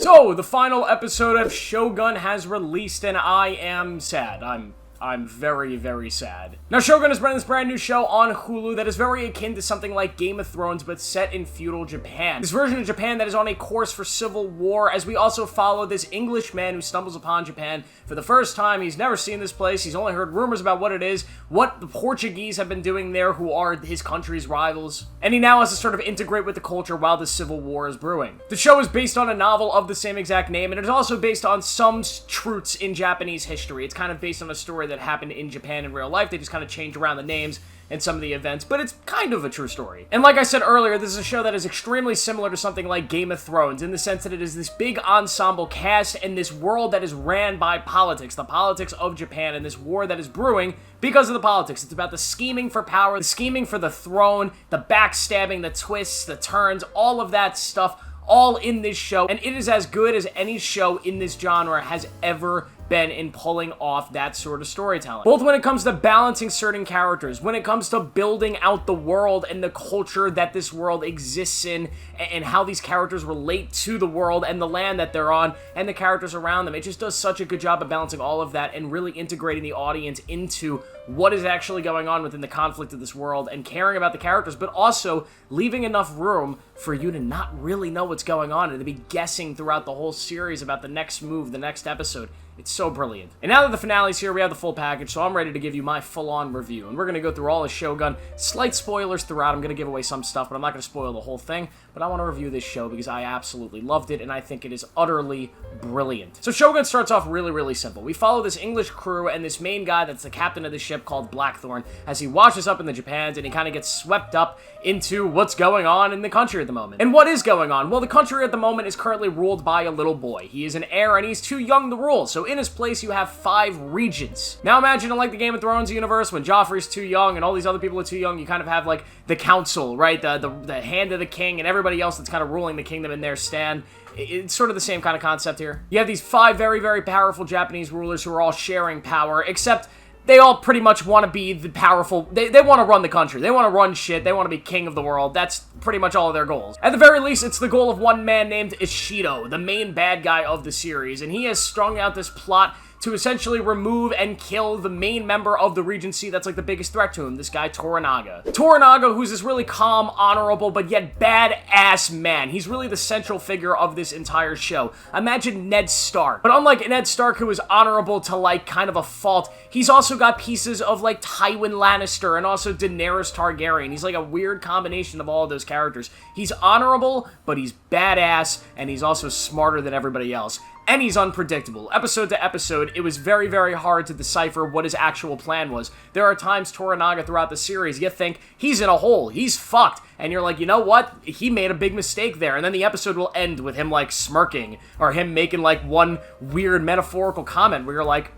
So, the final episode of Shogun has released, and I am sad. I'm very, very sad. Now, Shogun has been this brand new show on Hulu that is very akin to something like Game of Thrones, but set in feudal Japan. This version of Japan that is on a course for civil war, as we also follow this English man who stumbles upon Japan for the first time. He's never seen this place. He's only heard rumors about what it is, what the Portuguese have been doing there, who are his country's rivals. And he now has to sort of integrate with the culture while the civil war is brewing. The show is based on a novel of the same exact name, and it is also based on some truths in Japanese history. It's kind of based on a story that happened in Japan in real life. They just kind of change around the names and some of the events, but it's kind of a true story. And like I said earlier, this is a show that is extremely similar to something like Game of Thrones in the sense that it is this big ensemble cast and this world that is ran by politics, the politics of Japan, and this war that is brewing because of the politics. It's about the scheming for power, the scheming for the throne, the backstabbing, the twists, the turns, all of that stuff, all in this show, and it is as good as any show in this genre has ever been in pulling off that sort of storytelling. Both when it comes to balancing certain characters, when it comes to building out the world and the culture that this world exists in, and how these characters relate to the world and the land that they're on, and the characters around them. It just does such a good job of balancing all of that and really integrating the audience into what is actually going on within the conflict of this world and caring about the characters, but also leaving enough room for you to not really know what's going on and to be guessing throughout the whole series about the next move, the next episode. It's so brilliant. And now that the finale's here, we have the full package, so I'm ready to give you my full-on review. And we're going to go through all of Shogun. Slight spoilers throughout. I'm going to give away some stuff, but I'm not going to spoil the whole thing. But I want to review this show because I absolutely loved it, and I think it is utterly brilliant. So Shogun starts off really, really simple. We follow this English crew and this main guy that's the captain of the ship called Blackthorn as he washes up in the Japans, and he kind of gets swept up into what's going on in the country at the moment. And what is going on? Well, the country at the moment is currently ruled by a little boy. He is an heir, and he's too young to rule, so in his place you have 5 regions. Now imagine, like the Game of Thrones universe, when Joffrey's too young and all these other people are too young, you kind of have like the council, right? The hand of the king and everybody else that's kind of ruling the kingdom in their stand. It's sort of the same kind of concept here. You have these 5 very, very powerful Japanese rulers who are all sharing power, except they all pretty much want to be the powerful. They want to run the country. They want to run shit. They want to be king of the world. That's pretty much all of their goals. At the very least, it's the goal of one man named Ishido, the main bad guy of the series, and he has strung out this plot to essentially remove and kill the main member of the Regency that's like the biggest threat to him, this guy Toranaga. Toranaga, who's this really calm, honorable, but yet badass man. He's really the central figure of this entire show. Imagine Ned Stark. But unlike Ned Stark, who is honorable to like kind of a fault, he's also got pieces of like Tywin Lannister and also Daenerys Targaryen. He's like a weird combination of all of those characters. He's honorable, but he's badass, and he's also smarter than everybody else. And he's unpredictable. Episode to episode, it was very, very hard to decipher what his actual plan was. There are times Toranaga throughout the series, you think, he's in a hole, he's fucked, and you're like, you know what? He made a big mistake there, and then the episode will end with him, like, smirking, or him making, like, one weird metaphorical comment where you're like,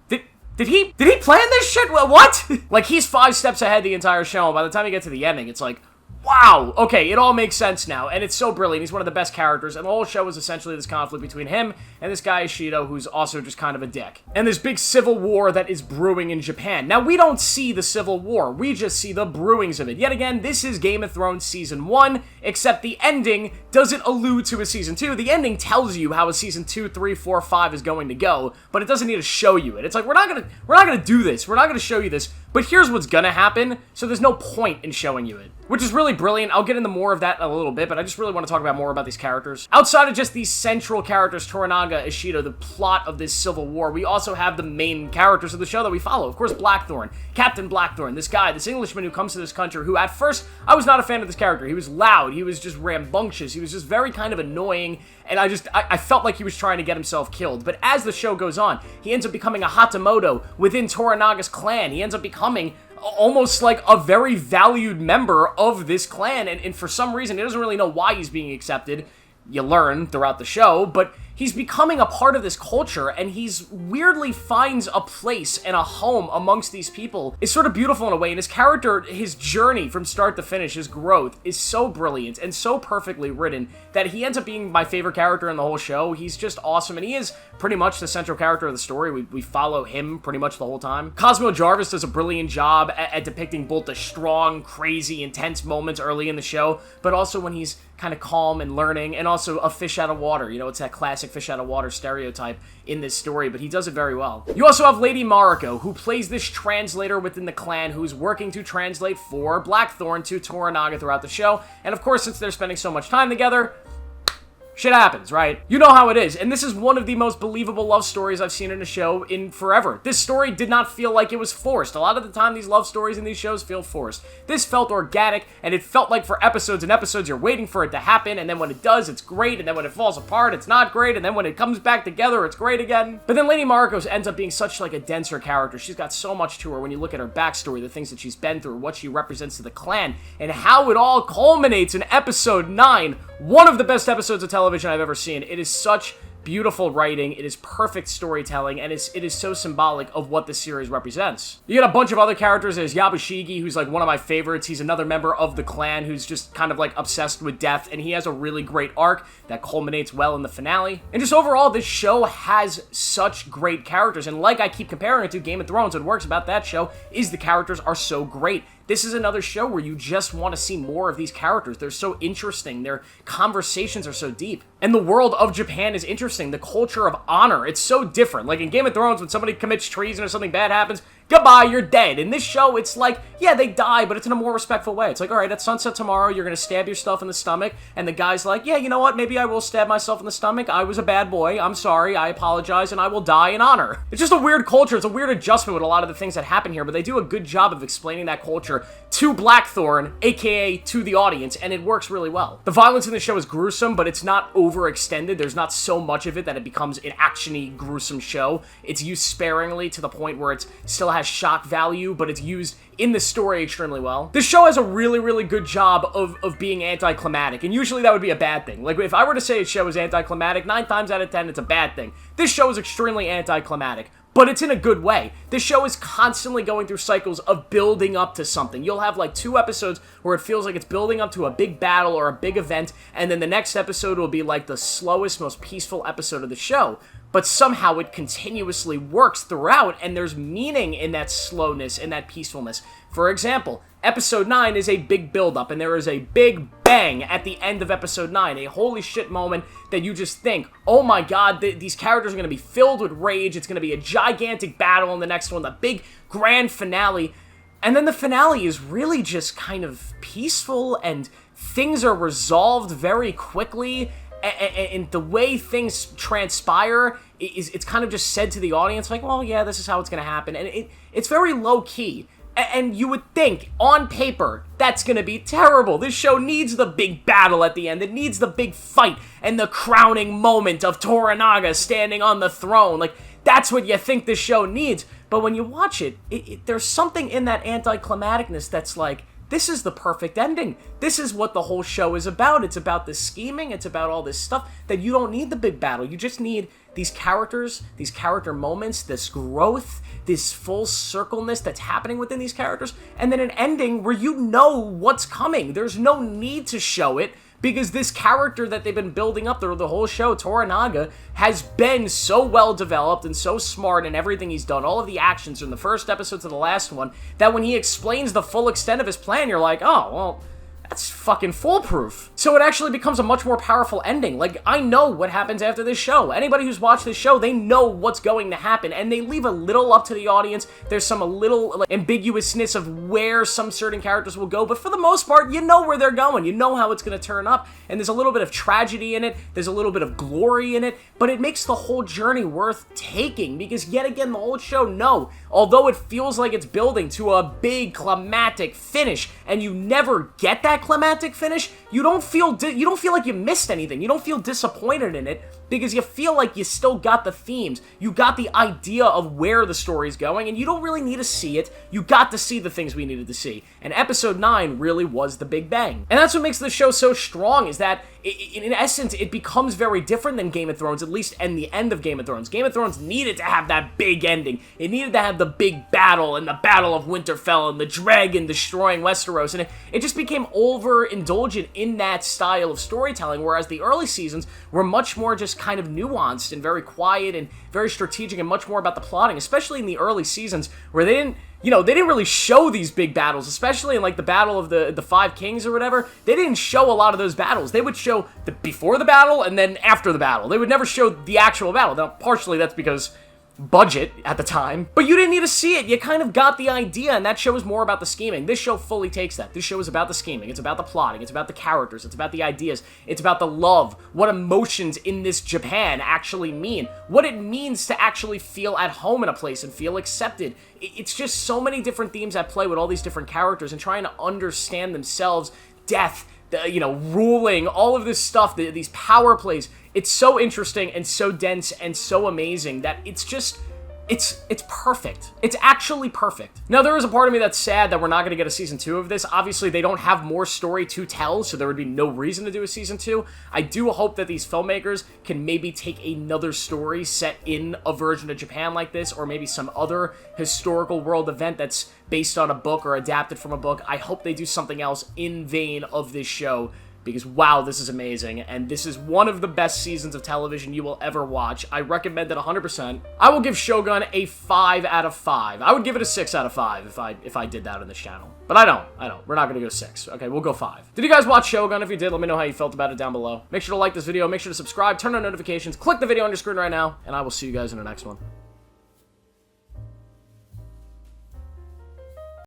Did he plan this shit? What? Like, he's 5 steps ahead the entire show, and by the time you get to the ending, it's like, wow, okay, it all makes sense now, and it's so brilliant. He's one of the best characters, and the whole show is essentially this conflict between him and this guy Ishido, who's also just kind of a dick. And this big civil war that is brewing in Japan. Now, we don't see the civil war, we just see the brewings of it. Yet again, this is Game of Thrones Season 1, except the ending doesn't allude to a Season 2. The ending tells you how a Season 2, 3, 4, 5 is going to go, but it doesn't need to show you it. It's like, we're not gonna do this, we're not gonna show you this, but here's what's gonna happen, so there's no point in showing you it. Which is really brilliant. I'll get into more of that in a little bit, but I just really want to talk about more about these characters. Outside of just these central characters, Toranaga, Ishido, the plot of this civil war, we also have the main characters of the show that we follow. Of course, Blackthorn, Captain Blackthorn, this guy, this Englishman who comes to this country, who at first, I was not a fan of this character. He was loud, he was just rambunctious, he was just very kind of annoying, and I felt like he was trying to get himself killed. But as the show goes on, he ends up becoming a Hatamoto within Toranaga's clan. He ends up becoming almost like a very valued member of this clan, and for some reason, he doesn't really know why he's being accepted. You learn throughout the show, but he's becoming a part of this culture, and he's weirdly finds a place and a home amongst these people. It's sort of beautiful in a way, and his character, his journey from start to finish, his growth, is so brilliant and so perfectly written that he ends up being my favorite character in the whole show. He's just awesome, and he is pretty much the central character of the story. We follow him pretty much the whole time. Cosmo Jarvis does a brilliant job at depicting both the strong, crazy, intense moments early in the show, but also when he's kind of calm and learning, and also a fish out of water. You know, it's that classic fish out of water stereotype in this story, but he does it very well. You also have Lady Mariko, who plays this translator within the clan who's working to translate for Blackthorn to Toranaga throughout the show, and of course, since they're spending so much time together, shit happens, right? You know how it is, and this is one of the most believable love stories I've seen in a show in forever. This story did not feel like it was forced. A lot of the time, these love stories in these shows feel forced. This felt organic, and it felt like for episodes and episodes, you're waiting for it to happen, and then when it does, it's great, and then when it falls apart, it's not great, and then when it comes back together, it's great again. But then Lady Mariko ends up being such like a denser character. She's got so much to her when you look at her backstory, the things that she's been through, what she represents to the clan, and how it all culminates in episode 9, one of the best episodes of television I've ever seen. It is such beautiful writing, it is perfect storytelling, and it is so symbolic of what this series represents. You get a bunch of other characters. There's Yabushigi, who's like one of my favorites. He's another member of the clan who's just kind of like obsessed with death, and he has a really great arc that culminates well in the finale. And just overall, this show has such great characters, and like I keep comparing it to Game of Thrones, what works about that show is the characters are so great. This is another show where you just want to see more of these characters. They're so interesting. Their conversations are so deep. And the world of Japan is interesting. The culture of honor, it's so different. Like in Game of Thrones, when somebody commits treason or something bad happens, goodbye, you're dead. In this show, it's like, yeah, they die, but it's in a more respectful way. It's like, all right, at sunset tomorrow, you're going to stab yourself in the stomach. And the guy's like, yeah, you know what? Maybe I will stab myself in the stomach. I was a bad boy. I'm sorry. I apologize, and I will die in honor. It's just a weird culture. It's a weird adjustment with a lot of the things that happen here, but they do a good job of explaining that culture to Blackthorn, aka to the audience, and it works really well. The violence in the show is gruesome, but it's not overextended. There's not so much of it that it becomes an action-y, gruesome show. It's used sparingly to the point where it still has shock value, but it's used in the story extremely well. This show has a really, really good job of being anticlimactic, and usually that would be a bad thing. Like, if I were to say a show is anticlimactic, 9 times out of 10, it's a bad thing. This show is extremely anticlimactic, but it's in a good way. This show is constantly going through cycles of building up to something. You'll have like 2 episodes where it feels like it's building up to a big battle or a big event, and then the next episode will be like the slowest, most peaceful episode of the show. But somehow it continuously works throughout, and there's meaning in that slowness and that peacefulness. For example, episode 9 is a big build-up, and there is a big bang at the end of episode 9, a holy shit moment that you just think, oh my god, these characters are going to be filled with rage, it's going to be a gigantic battle in the next one, the big grand finale, and then the finale is really just kind of peaceful, and things are resolved very quickly, and the way things transpire it's kind of just said to the audience, like, well, yeah, this is how it's going to happen, and it's very low-key. And you would think, on paper, that's gonna be terrible. This show needs the big battle at the end. It needs the big fight and the crowning moment of Toranaga standing on the throne. Like, that's what you think this show needs. But when you watch it, there's something in that anticlimacticness that's like, this is the perfect ending. This is what the whole show is about. It's about the scheming. It's about all this stuff that you don't need the big battle. You just need these characters, these character moments, this growth, this full circleness that's happening within these characters, and then an ending where you know what's coming. There's no need to show it, because this character that they've been building up through the whole show, Toranaga, has been so well developed and so smart in everything he's done, all of the actions from the first episode to the last one, that when he explains the full extent of his plan, you're like, oh, well, that's fucking foolproof. So it actually becomes a much more powerful ending. Like, I know what happens after this show. Anybody who's watched this show, they know what's going to happen, and they leave a little up to the audience. There's some a little like, ambiguousness of where some certain characters will go, but for the most part, you know where they're going. You know how it's going to turn up, and there's a little bit of tragedy in it. There's a little bit of glory in it, but it makes the whole journey worth taking, because yet again, the whole show, no, although it feels like it's building to a big climactic finish, and you never get that climactic finish, you don't feel like you missed anything. You don't feel disappointed in it, because you feel like you still got the themes. You got the idea of where the story's going, and you don't really need to see it. You got to see the things we needed to see. And episode 9 really was the big bang. And that's what makes the show so strong, is that in essence, it becomes very different than Game of Thrones, at least in the end of Game of Thrones. Game of Thrones needed to have that big ending. It needed to have the big battle, and the Battle of Winterfell, and the dragon destroying Westeros, and it just became overindulgent in that style of storytelling, whereas the early seasons were much more just kind of nuanced and very quiet and very strategic and much more about the plotting, especially in the early seasons, where they didn't you know, they didn't really show these big battles, especially in, like, the Battle of the Five Kings or whatever. They didn't show a lot of those battles. They would show the before the battle and then after the battle. They would never show the actual battle. Now, partially that's because budget at the time, but you didn't need to see it. You kind of got the idea, and that show is more about the scheming. This show fully takes that. This show is about the scheming. It's about the plotting. It's about the characters. It's about the ideas. It's about the love, what emotions in this Japan actually mean, what it means to actually feel at home in a place and feel accepted. It's just so many different themes at play with all these different characters and trying to understand themselves, death, you know, ruling, all of this stuff, these power plays. It's so interesting and so dense and so amazing that it's just, it's perfect. It's actually perfect. Now, there is a part of me that's sad that we're not going to get a season 2 of this. Obviously, they don't have more story to tell, so there would be no reason to do a season 2. I do hope that these filmmakers can maybe take another story set in a version of Japan like this, or maybe some other historical world event that's based on a book or adapted from a book. I hope they do something else in vein of this show, because, wow, this is amazing, and this is one of the best seasons of television you will ever watch. I recommend it 100%. I will give Shogun a 5 out of 5. I would give it a 6 out of 5 if I did that on this channel. But I don't. We're not gonna go 6. Okay, we'll go 5. Did you guys watch Shogun? If you did, let me know how you felt about it down below. Make sure to like this video, make sure to subscribe, turn on notifications, click the video on your screen right now, and I will see you guys in the next one.